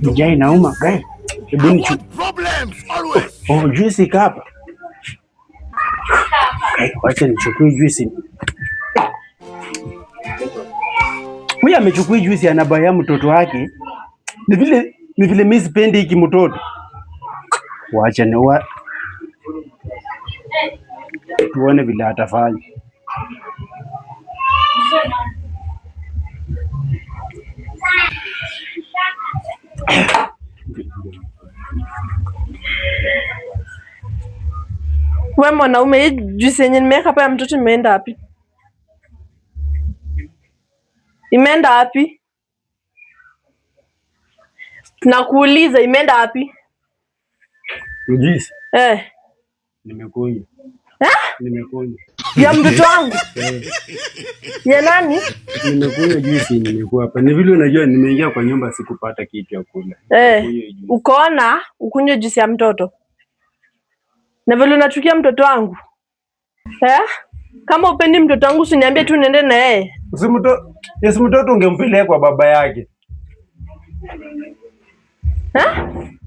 Njaa inauma. Hebu nichukue. Oh, juice hapa. Wacha nichukue juice. Huyu amechukua juice anabaya mtoto wake. Ni vile mimi sipendi hiki mtoto. Wacha ni tuone vile atafanya. Wewe mwanaume, hii juice yenye nimeweka hapa ya mtoto imeenda wapi? Imeenda wapi? Nakuuliza imeenda wapi? Juice? Nimekunywa. Nimekunywa. Ya mtoto wangu? Ya nani? Nimekunywa juice, nimekuwa hapa. Ni vile unajua nimeingia kwa nyumba sikupata kitu ya kula. Ukoona ukunywe juice ya mtoto? Na vile unachukia mtoto wangu? Kama upendi mtoto wangu usiniambie tu niende na yeye. Si mtoto ungempeleka kwa baba yake.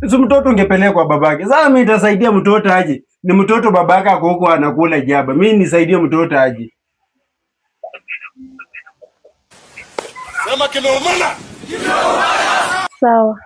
Si mtoto ungepeleka kwa babake. Sasa mimi nitasaidia mtoto aje? Ni mtoto babaka ako huko anakula jaba. Mimi nisaidie mtoto aje? Sawa.